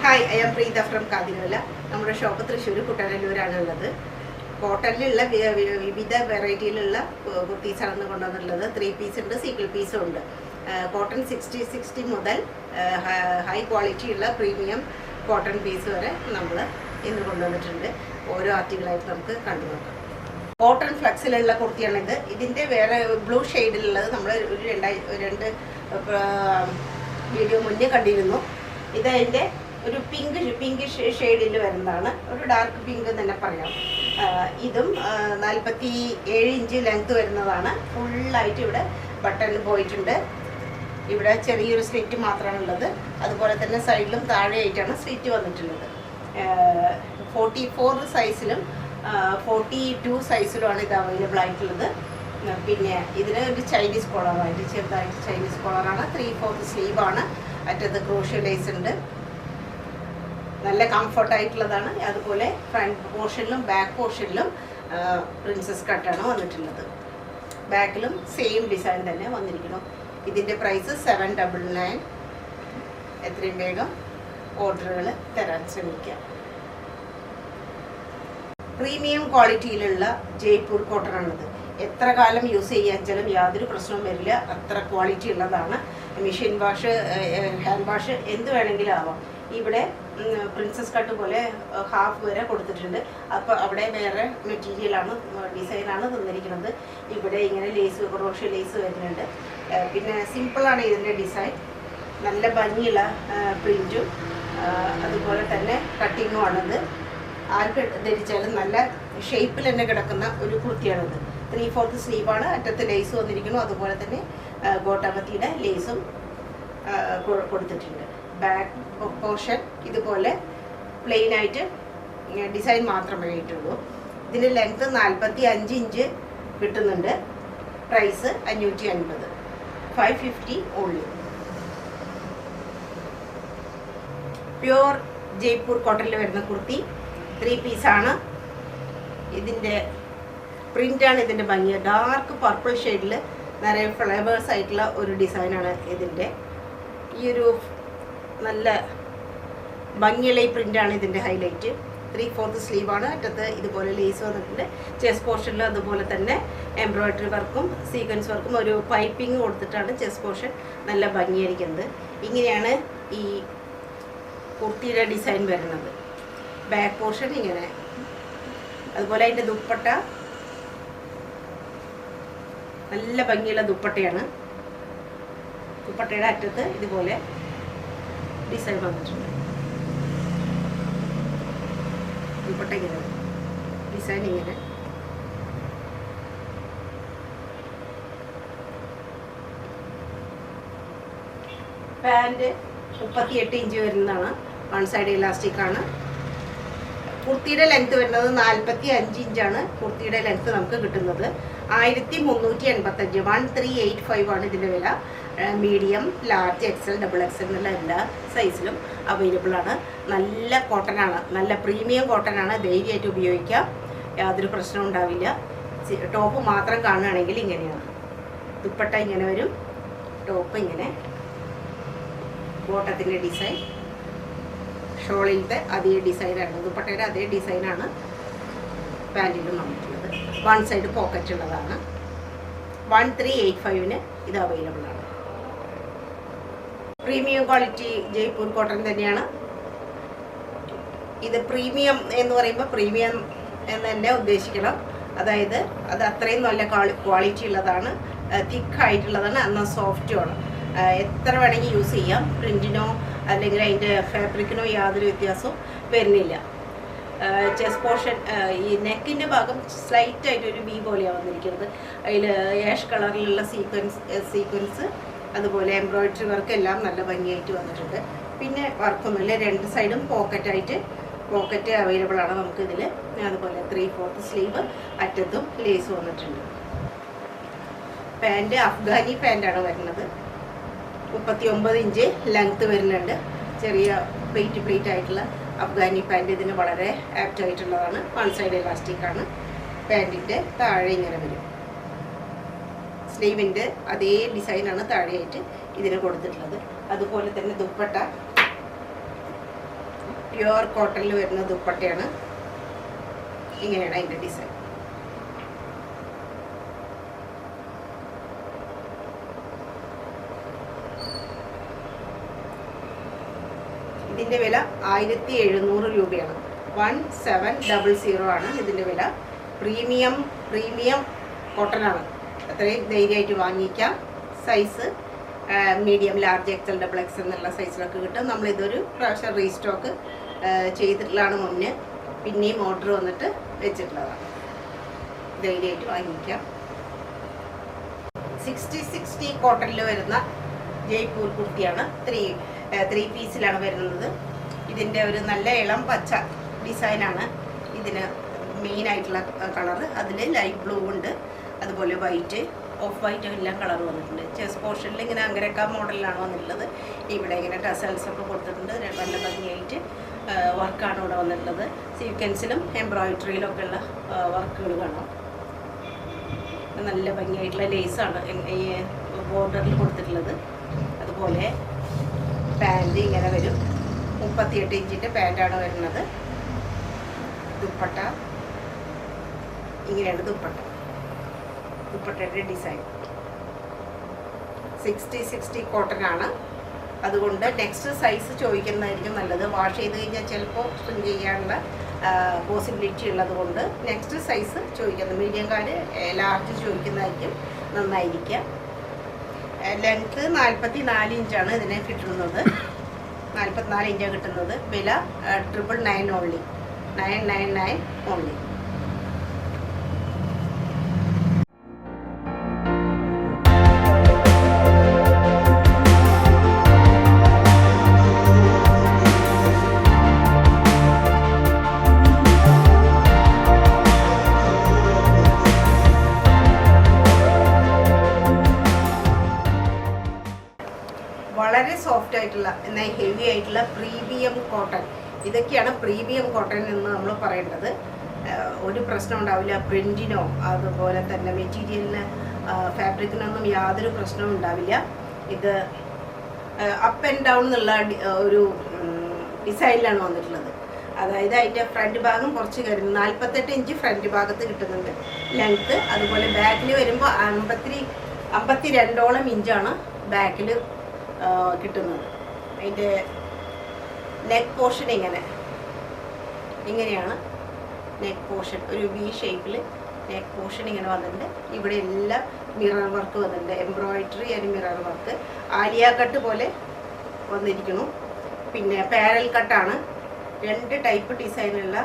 Hi, I am Preetha from Kathiravala. നമ്മുടെ shop Thrissur കുട്ടനല്ലൂരാണുള്ളത്. കോട്ടണിലുള്ള വിവിധ വെറൈറ്റിയിലുള്ള കുർത്തീസാണ് കൊണ്ടുവന്നിട്ടുള്ളത്. 3 പീസ് ഉണ്ട്, സിംഗിൾ പീസും ഉണ്ട്. കോട്ടൺ 60 മുതൽ ഹൈ ക്വാളിറ്റിയുള്ള പ്രീമിയം കോട്ടൺ പീസ് വരെ നമ്മൾ ഇന്ന് കൊണ്ടുവന്നിട്ടുണ്ട്. ഓരോ ആർട്ടിക്കിളായിട്ട് നമുക്ക് കണ്ടു നോക്കാം. കോട്ടൺ ഫ്ലക്സിലുള്ള കുർത്തിയാണിത്. ഇതിൻ്റെ വേറെ ബ്ലൂ ഷെയ്ഡിലുള്ളത് നമ്മൾ രണ്ട് വീഡിയോ മുന്നേ കണ്ടിരുന്നു. ഇതതിൻ്റെ ഒരു പിങ്ക് ഷെയ്ഡിൽ വരുന്നതാണ്. ഒരു ഡാർക്ക് പിങ്ക് തന്നെ പറയാം. ഇതും 47 ഇഞ്ച് ലെങ്ത് വരുന്നതാണ്. ഫുള്ളായിട്ട് ഇവിടെ ബട്ടൺ പോയിട്ടുണ്ട്. ഇവിടെ ചെറിയൊരു സ്ലിറ്റ് മാത്രമാണുള്ളത്. അതുപോലെ തന്നെ സൈഡിലും താഴെയായിട്ടാണ് സ്ലിറ്റ് വന്നിട്ടുള്ളത്. 44 സൈസിലും 42 സൈസിലുമാണ് ഇത് അവൈലബിൾ ആയിട്ടുള്ളത്. പിന്നെ ഇതിന് ഒരു ചൈനീസ് കോളറായിട്ട് ചെറുതായിട്ട് ചൈനീസ് കോളറാണ്. 3/4 സ്ലീവാണ്. അറ്റത്ത് ക്രോഷ്യോ ലേസ് ഉണ്ട്. നല്ല കംഫർട്ടായിട്ടുള്ളതാണ്. അതുപോലെ ഫ്രണ്ട് പോർഷനിലും ബാക്ക് പോർഷനിലും പ്രിൻസസ് കട്ടാണ് വന്നിട്ടുള്ളത്. ബാക്കിലും സെയിം ഡിസൈൻ തന്നെ വന്നിരിക്കുന്നു. ഇതിൻ്റെ പ്രൈസ് 799. എത്രയും വേഗം ഓർഡറുകൾ തരാൻ ശ്രമിക്കാം. പ്രീമിയം ക്വാളിറ്റിയിലുള്ള ജയ്പൂർ കോട്ടണാണിത്. എത്ര കാലം യൂസ് ചെയ്യാച്ചാലും യാതൊരു പ്രശ്നവും വരില്ല. അത്ര ക്വാളിറ്റി ഉള്ളതാണ്. മെഷീൻ വാഷ്, ഹാൻഡ് വാഷ് എന്ത് വേണമെങ്കിലും ആവാം. ഇവിടെ പ്രിൻസസ് കട്ട് പോലെ ഹാഫ് വരെ കൊടുത്തിട്ടുണ്ട്. അപ്പോൾ അവിടെ വേറെ മെറ്റീരിയലാണ്, ഡിസൈനാണ് തന്നിരിക്കുന്നത്. ഇവിടെ ഇങ്ങനെ ലേസ്, ക്രോഷ്യോ ലേസ് വരുന്നുണ്ട്. പിന്നെ സിമ്പിളാണ് ഇതിൻ്റെ ഡിസൈൻ. നല്ല ഭംഗിയുള്ള പ്രിൻറ്റും അതുപോലെ തന്നെ കട്ടിങ്ങും ആണിത്. ആർക്ക് ധരിച്ചാലും നല്ല ഷേപ്പിൽ തന്നെ കിടക്കുന്ന ഒരു കുർത്തിയാണിത്. 3/4 സ്ലീവാണ്. അറ്റത്ത് ലേസ് വന്നിരിക്കുന്നു. അതുപോലെ തന്നെ ഗോട്ടാമത്തിയുടെ ലേസും കൊടുത്തിട്ടുണ്ട്. ബാക്ക് പോർഷൻ ഇതുപോലെ പ്ലെയിൻ ആയിട്ട് ഡിസൈൻ മാത്രമേ ആയിട്ടുള്ളൂ. ഇതിൻ്റെ ലെങ്ത്ത് 45 ഇഞ്ച് കിട്ടുന്നുണ്ട്. Price 550, 550 only. പ്യുവർ ജയ്പൂർ കോട്ടണിൽ വരുന്ന കുർത്തി 3 പീസാണ്. ഇതിൻ്റെ പ്രിൻ്റാണ് ഇതിൻ്റെ ഭംഗി. ഡാർക്ക് പർപ്പിൾ ഷെയ്ഡിൽ നിറയെ ഫ്ലേവേഴ്സ് ആയിട്ടുള്ള ഒരു ഡിസൈനാണ് ഇതിൻ്റെ. ഈ ഒരു നല്ല ഭംഗിയുള്ള ഈ പ്രിൻ്റാണ് ഇതിൻ്റെ ഹൈലൈറ്റ്. 3/4 സ്ലീവാണ്. അറ്റത്ത് ഇതുപോലെ ലേസ് വന്നിട്ടുണ്ട്. ചെസ്റ്റ് പോർഷനിൽ അതുപോലെ തന്നെ എംബ്രോയ്ഡറി വർക്കും സീക്വൻസ് വർക്കും ഒരു പൈപ്പിംഗ് കൊടുത്തിട്ടാണ് ചെസ്റ്റ് പോർഷൻ നല്ല ഭംഗിയായിരിക്കുന്നത്. ഇങ്ങനെയാണ് ഈ കുർത്തിയുടെ ഡിസൈൻ വരുന്നത്. ബാക്ക് പോർഷൻ ഇങ്ങനെ. അതുപോലെ അതിൻ്റെ ദുപ്പട്ട നല്ല ഭംഗിയുള്ള ദുപ്പട്ടയാണ്. ദുപ്പട്ടയുടെ അറ്റത്ത് ഇതുപോലെ ഡിസൈൻ വന്നിട്ടുണ്ട്. ദുപ്പട്ട ഇങ്ങനെ, ഡിസൈൻ ഇങ്ങനെ. പാൻറ് 38 ഇഞ്ച് വരുന്നതാണ്. വൺ സൈഡ് ഇലാസ്റ്റിക് ആണ്. കുർത്തിയുടെ ലെങ്ത് വരുന്നത് 45 ഇഞ്ചാണ്. കുർത്തിയുടെ ലെങ്ത് നമുക്ക് കിട്ടുന്നത് 1385, 1385 ആണ് ഇതിൻ്റെ വില. Medium, large, XL, double XL എന്നുള്ള എല്ലാ സൈസിലും അവൈലബിൾ ആണ്. നല്ല കോട്ടനാണ്, നല്ല പ്രീമിയം കോട്ടനാണ്. ധൈര്യമായിട്ട് ഉപയോഗിക്കാം, യാതൊരു പ്രശ്നവും ഉണ്ടാവില്ല. ടോപ്പ് മാത്രം കാണുകയാണെങ്കിൽ ഇങ്ങനെയാണ്. ദുപ്പട്ട ഇങ്ങനെ വരും, ടോപ്പ് ഇങ്ങനെ, ബോട്ടത്തിൻ്റെ ഡിസൈൻ, ഷോളിലത്തെ അതേ ഡിസൈനാണ്, ദുപ്പട്ടയുടെ അതേ ഡിസൈനാണ് പാൻറ്റിലും വന്നിട്ടുള്ളത്. വൺ സൈഡ് പോക്കറ്റ് ഉള്ളതാണ്. 1385 ഇത് അവൈലബിൾ ആണ്. പ്രീമിയം ക്വാളിറ്റി ജയ്പൂർ കോട്ടൺ തന്നെയാണ്. ഇത് പ്രീമിയം എന്ന് പറയുമ്പോൾ പ്രീമിയം എന്ന് തന്നെ ഉദ്ദേശിക്കണം. അതായത് അത് അത്രയും നല്ല ക്വാളിറ്റി ഉള്ളതാണ്, തിക്കായിട്ടുള്ളതാണ്, എന്നാൽ സോഫ്റ്റുമാണ്. എത്ര വേണമെങ്കിൽ യൂസ് ചെയ്യാം. പ്രിൻറ്റിനോ അല്ലെങ്കിൽ അതിൻ്റെ ഫാബ്രിക്കിനോ യാതൊരു വ്യത്യാസവും വരുന്നില്ല. ചെസ്റ്റ് പോർഷൻ, ഈ നെക്കിൻ്റെ ഭാഗം സ്ലൈറ്റായിട്ടൊരു വി പോലെയാണ് വന്നിരിക്കുന്നത്. അതിൽ ആഷ് കളറിലുള്ള സീക്വൻസ് അതുപോലെ എംബ്രോയ്ഡറി വർക്ക് എല്ലാം നല്ല ഭംഗിയായിട്ട് വന്നിട്ടുണ്ട്. പിന്നെ വർക്കൊന്നുമില്ല. രണ്ട് സൈഡും പോക്കറ്റ് അവൈലബിൾ ആണ് നമുക്കിതിൽ. അതുപോലെ 3/4 സ്ലീവ്, അറ്റത്തും ലേസ് വന്നിട്ടുണ്ട്. പാൻറ്റ് അഫ്ഗാനി പാൻറ്റാണ് വരുന്നത്. 39 ഇഞ്ച് ലെങ്ത്ത് വരുന്നുണ്ട്. ചെറിയ പ്ലേറ്റ് ആയിട്ടുള്ള അഫ്ഗാനി പാൻറ്റ് ഇതിന് വളരെ ആപ്റ്റ് ആയിട്ടുള്ളതാണ്. വൺ സൈഡ് ഇലാസ്റ്റിക് ആണ്. പാൻറ്റിൻ്റെ താഴെ ഇങ്ങനെ വരും. സ്ലീവിൻ്റെ അതേ ഡിസൈനാണ് താഴെയായിട്ട് ഇതിന് കൊടുത്തിട്ടുള്ളത്. അതുപോലെ തന്നെ ദുപ്പട്ട പ്യുവർ കോട്ടണിൽ വരുന്ന ദുപ്പട്ടയാണ്. ഇങ്ങനെയാണ് അതിൻ്റെ ഡിസൈൻ. ഇതിൻ്റെ വില 1700 രൂപയാണ്. 1700 ആണ് ഇതിൻ്റെ വില. പ്രീമിയം കോട്ടനാണ്. അത്രയും ധൈര്യമായിട്ട് വാങ്ങിക്കാം. Size medium, large, XL, double XL എന്നുള്ള സൈസിലൊക്കെ കിട്ടും. നമ്മളിതൊരു പ്രാവശ്യം റീസ്റ്റോക്ക് ചെയ്തിട്ടുള്ളതാണ്. മുന്നേ പിന്നെയും ഓർഡർ വന്നിട്ട് വെച്ചിട്ടുള്ളതാണ്. ധൈര്യമായിട്ട് വാങ്ങിക്കാം. 60 കോട്ടണിൽ വരുന്ന ജയ്പൂർ കുർത്തിയാണ്. ത്രീ പീസിലാണ് വരുന്നത്. ഇതിൻ്റെ ഒരു നല്ല ഇളം പച്ച ഡിസൈനാണ് ഇതിന് മെയിൻ ആയിട്ടുള്ള കളറ്. അതിൽ ലൈറ്റ് ബ്ലൂ ഉണ്ട്, അതുപോലെ വൈറ്റ്, ഓഫ് വൈറ്റ് എല്ലാം കളർ വന്നിട്ടുണ്ട്. ചെസ്റ്റ് പോർഷനിൽ ഇങ്ങനെ അങ്ങനെയൊക്കെ മോഡലിലാണ് വന്നിട്ടുള്ളത്. ഇവിടെ ഇങ്ങനെ ടസൽസ് ഒക്കെ കൊടുത്തിട്ടുണ്ട്. നല്ല ഭംഗിയായിട്ട് വർക്കാണ് ഇവിടെ വന്നിട്ടുള്ളത്. സീക്വൻസിലും എംബ്രോയിഡറിയിലൊക്കെ ഉള്ള വർക്കുകൾ കാണാം. നല്ല ഭംഗിയായിട്ടുള്ള ലേസാണ് ഈ ബോർഡറിൽ കൊടുത്തിട്ടുള്ളത്. അതുപോലെ പാൻറ് ഇങ്ങനെ വരും. 38 ഇഞ്ചിൻ്റെ പാൻറ്റാണ് വരുന്നത്. ദുപ്പട്ട ഇങ്ങനെയാണ് ദുപ്പട്ടയുടെ ഡിസൈൻ. 60 കോട്ടനാണ്. അതുകൊണ്ട് നെക്സ്റ്റ് സൈസ് ചോദിക്കുന്നതായിരിക്കും നല്ലത്. വാഷ് ചെയ്ത് കഴിഞ്ഞാൽ ചിലപ്പോൾ സ്ട്രിങ് ചെയ്യാനുള്ള പോസിബിലിറ്റി ഉള്ളത് കൊണ്ട് നെക്സ്റ്റ് സൈസ് ചോദിക്കുന്നത് മീഡിയംകാര് ലാർജ് ചോദിക്കുന്നതായിരിക്കും നന്നായിരിക്കുക. ലെങ്ത്ത് 44 ഇഞ്ചാണ് ഇതിനെ കിട്ടുന്നത്. 44 ഇഞ്ചാണ് കിട്ടുന്നത്. വില 999 ഓൺലി. 999 ഓൺലി. വളരെ സോഫ്റ്റ് ആയിട്ടുള്ള എന്നാൽ ഹെവി ആയിട്ടുള്ള പ്രീമിയം കോട്ടൺ. ഇതൊക്കെയാണ് പ്രീമിയം കോട്ടൺ എന്ന് നമ്മൾ പറയേണ്ടത്. ഒരു പ്രശ്നം ഉണ്ടാവില്ല. പ്രിൻറ്റിനോ അതുപോലെ തന്നെ മെറ്റീരിയലിന് ഫാബ്രിക്കിനൊന്നും യാതൊരു പ്രശ്നവും ഉണ്ടാവില്ല. ഇത് അപ്പ് ആൻഡ് ഡൗൺ എന്നുള്ള ഒരു ഡിസൈനിലാണ് വന്നിട്ടുള്ളത്. അതായത് അതിൻ്റെ ഫ്രണ്ട് ഭാഗം കുറച്ച് കയറുന്നു. 48 ഇഞ്ച് ഫ്രണ്ട് ഭാഗത്ത് കിട്ടുന്നുണ്ട് ലെങ്ത്ത്. അതുപോലെ ബാക്കിൽ വരുമ്പോൾ 52ഓളം ഇഞ്ചാണ് ബാക്കിൽ കിട്ടുന്നത്. അതിൻ്റെ നെക്ക് പോർഷൻ ഇങ്ങനെയാണ് നെക്ക് പോർഷൻ. ഒരു വി ഷേപ്പിൽ നെക്ക് പോർഷൻ ഇങ്ങനെ വന്നിട്ടുണ്ട്. ഇവിടെ എല്ലാം മിറർ വർക്ക് വന്നിട്ടുണ്ട്. Embroidery and mirror work. Alia cut പോലെ വന്നിരിക്കുന്നു. പിന്നെ പാരൽ കട്ടാണ്. 2 ടൈപ്പ് ഡിസൈനുള്ള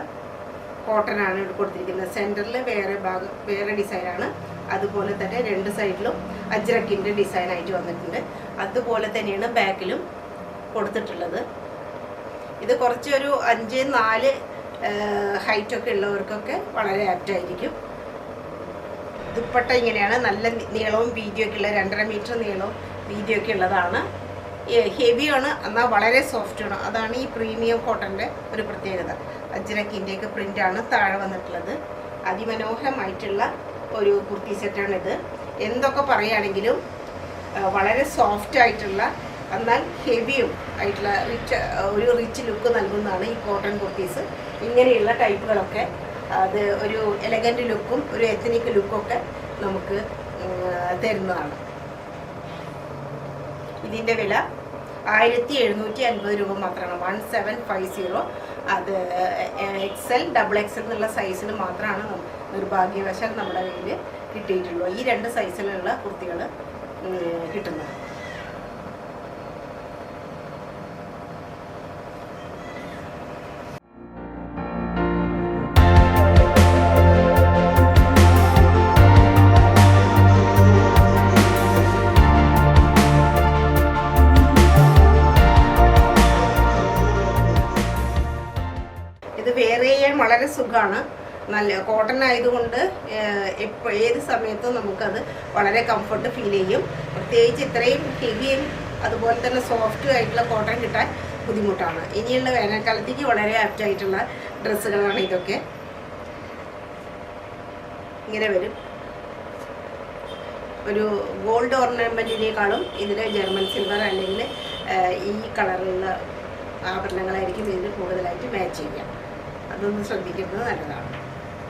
കോട്ടനാണ് ഇവിടെ കൊടുത്തിരിക്കുന്നത്. സെൻറ്ററിൽ വേറെ ഡിസൈനാണ്. അതുപോലെ തന്നെ 2 സൈഡിലും അജ്രക്കിൻ്റെ ഡിസൈനായിട്ട് വന്നിട്ടുണ്ട്. അതുപോലെ തന്നെയാണ് ബാക്കിലും കൊടുത്തിട്ടുള്ളത്. ഇത് കുറച്ചൊരു 5'4" ഹൈറ്റൊക്കെ ഉള്ളവർക്കൊക്കെ വളരെ ആപ്റ്റായിരിക്കും. ദുപ്പട്ട ഇങ്ങനെയാണ്. നല്ല നീളവും വീതിയൊക്കെ ഉള്ള 2.5 മീറ്റർ നീളവും വീതിയൊക്കെ ഉള്ളതാണ്. ഹെവിയാണ്, എന്നാൽ വളരെ സോഫ്റ്റാണ്. അതാണ് ഈ പ്രീമിയം കോട്ടൻ്റെ ഒരു പ്രത്യേകത. അജ്രക്കിൻ്റെയൊക്കെ പ്രിൻ്റാണ് താഴെ വന്നിട്ടുള്ളത്. അതിമനോഹരമായിട്ടുള്ള ഒരു കുർത്തി സെറ്റാണിത്. എന്തൊക്കെ പറയുകയാണെങ്കിലും വളരെ സോഫ്റ്റ് ആയിട്ടുള്ള എന്നാൽ ഹെവിയും ആയിട്ടുള്ള റിച്ച് ലുക്ക് നൽകുന്നതാണ് ഈ കോട്ടൺ കുർത്തീസ്. ഇങ്ങനെയുള്ള ടൈപ്പുകളൊക്കെ അത് ഒരു എലഗൻറ്റ് ലുക്കും ഒരു എത്നിക് ലുക്കൊക്കെ നമുക്ക് തരുന്നതാണ്. ഇതിൻ്റെ വില 1750 രൂപ മാത്രമാണ്. 1750. അത് എക്സൽ, ഡബിൾ എക്സൽ എന്നുള്ള സൈസിൽ മാത്രമാണ് നിർഭാഗ്യവശാൽ നമ്മുടെ കയ്യിൽ കിട്ടിയിട്ടുള്ളൂ. ഈ 2 സൈസിലുള്ള കുർത്തികൾ കിട്ടുന്നത്. ഇത് വെയർ ചെയ്യാൻ വളരെ സുഖമാണ്. നല്ല കോട്ടൺ ആയതുകൊണ്ട് ഏത് സമയത്തും നമുക്കത് വളരെ കംഫർട്ട് ഫീൽ ചെയ്യും. പ്രത്യേകിച്ച് ഇത്രയും ഹെവിയും അതുപോലെ തന്നെ സോഫ്റ്റും ആയിട്ടുള്ള കോട്ടൺ കിട്ടാൻ ബുദ്ധിമുട്ടാണ്. ഇനിയുള്ള വേനൽക്കാലത്തേക്ക് വളരെ ആപ്റ്റായിട്ടുള്ള ഡ്രസ്സുകളാണ് ഇതൊക്കെ. ഇങ്ങനെ വരും. ഒരു ഗോൾഡ് ഓർണമെൻറ്റിനേക്കാളും ഇതിൽ ജർമ്മൻ സിൽവർ അല്ലെങ്കിൽ ഈ കളറിലുള്ള ആഭരണങ്ങളായിരിക്കും ഇതിൽ കൂടുതലായിട്ട് മാച്ച് ചെയ്യാം. അതൊന്ന് ശ്രദ്ധിക്കുന്നത് നല്ലതാണ്.